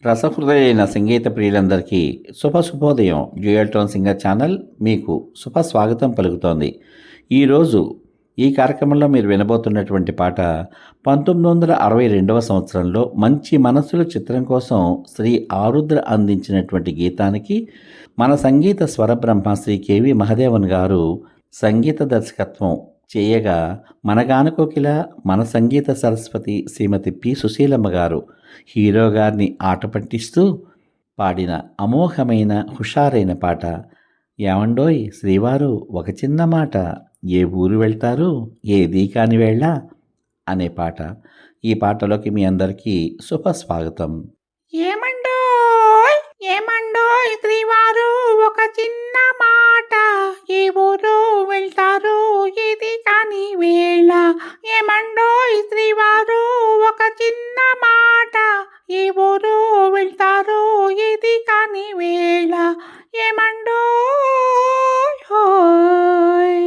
రసహృదయైన సంగీత ప్రియులందరికీ శుభోదయం. Dual tone singer channel మీకు స్వాగతం పలుకుతోంది. ఈరోజు ఈ కార్యక్రమంలో మీరు వినబోతున్నటువంటి పాట 1962వ సంవత్సరంలో మంచి మనసులు చిత్రం కోసం శ్రీ ఆరుద్ర అందించినటువంటి గీతానికి మన సంగీత స్వరబ్రహ్మ శ్రీ కెవి మహదేవన్ గారు సంగీత దర్శకత్వం చేయగా, మన గానకోకిల మన సంగీత సరస్వతి శ్రీమతి పి సుశీలమ్మ గారు హీరో గారిని ఆట పట్టిస్తూ పాడిన అమోఘమైన హుషారైన పాట ఏమండోయ్ శ్రీవారు ఒక చిన్న మాట, ఏ ఊరు వెళ్తారు ఏది కాని వేళ అనే పాట. ఈ పాటలోకి మీ అందరికీ స్వాగతం. ఏమండోయ్ ఏమండోయ్ శ్రీవారు ఒక చిన్న మాట, ఏ ఊరు వెళ్తారు ఏది కాని వేళ. ఏమండోయ్ శ్రీవారు ఒక చిన్న మాట, ఏ ఊరు వెళ్తారు ఏది కాని వేళ. ఏమండోయ్ హోయ్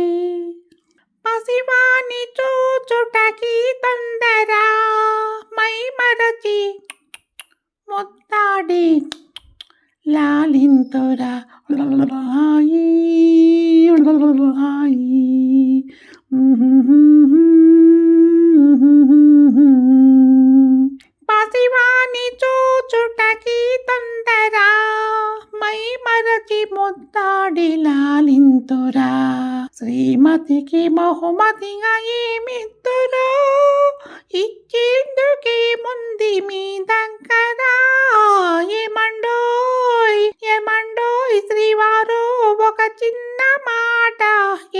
పసివాని చూచుటకి తొందర, మై మరచి ముత్తాడి లాలింతురా హాయి హాయి. పసివాని చూచుటకి తొందర, మై మరచి ముద్దాడి లాలింతురా. శ్రీమతికి బహుమతిగా ఏమిత్తురో, ఇచ్చేందుకే ముందు మీ దగ్గర. ఏమండోయ్ ఏమండోయ్ శ్రీవారు ఒక చిన్న మాట,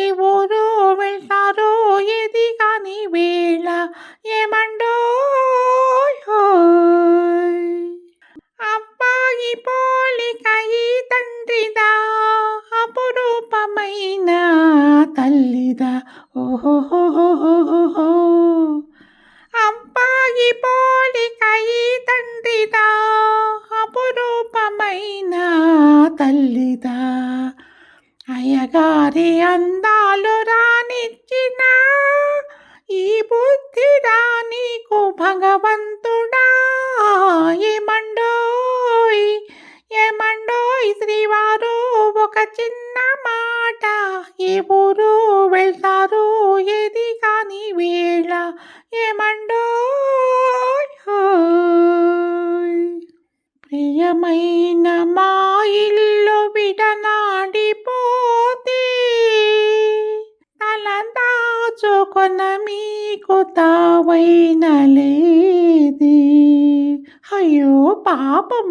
ఏ ఊరు వెళ్తారో ఏది కాని వేళ. ఏమండోయ్ హోయ్ అబ్బాయి పోలిక ఈ తండ్రిదా, అపురూపమైన తల్లిదా. ఓహోహోహోహో అబ్బాయి పోలిక ఈ తండ్రిదా, అపురూపమైన తల్లిదా. అయ్యగారి అందాలు రానిచ్చిన ఈ బుద్ధి నీకు భగవంతుడా. ఏమండోయ్ ఏమండోయ్ శ్రీవారు ఒక చిన్న మాట, ఏ ఊరు వెళ్తారు ఏది కాని వేళ. ఏమండోయ్ హోయ్ ప్రియమైన మా ఇల్లు విడనాడిపోతే, తల దాచుకొన మీకు తావైన లేది. అయ్యో పాపం.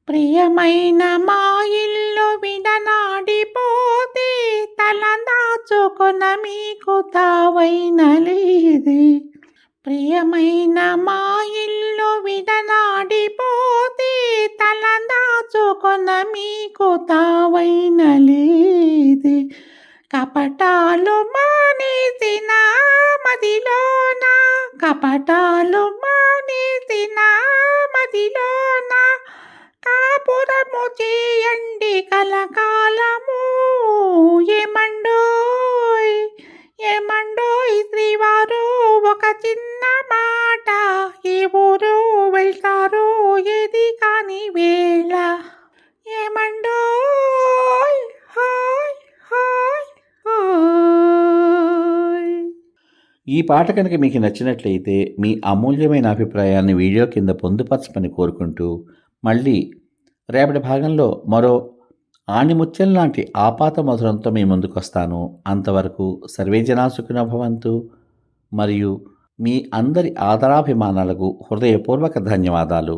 ప్రియమైన మా ఇల్లు విడనాడిపోతే, తల దాచుకొన మీకు తావైన లేది. ప్రియమైన మా ఇల్లు విడనాడిపోతే, తల దాచుకొన మీకు తావైన లేది. కపటాలు మానేసిన మదిలోన, కపటాలు మానేసిన మదిలోన, కాపురము చేయండి కలకాలము. ఏమండోయ్ ఏమండోయ్ శ్రీవారు ఒక చిన్న మాట, ఏ ఊరు వెళ్తారు ఏది కాని వేళ. ఏమండోయ్ హాయ్ హాయ్ హాయ్. ఈ పాట కనుక మీకు నచ్చినట్లయితే మీ అమూల్యమైన అభిప్రాయాన్ని వీడియో కింద పొందుపరచమని కోరుకుంటూ, మళ్ళీ రేపటి భాగంలో మరో ఆణిముత్యం లాంటి ఆపాత మధురంతో మీ ముందుకు వస్తాను. అంతవరకు సర్వే జనా సుఖినో భవంతు. మరియు మీ అందరి ఆదరాభిమానాలకు హృదయపూర్వక ధన్యవాదాలు.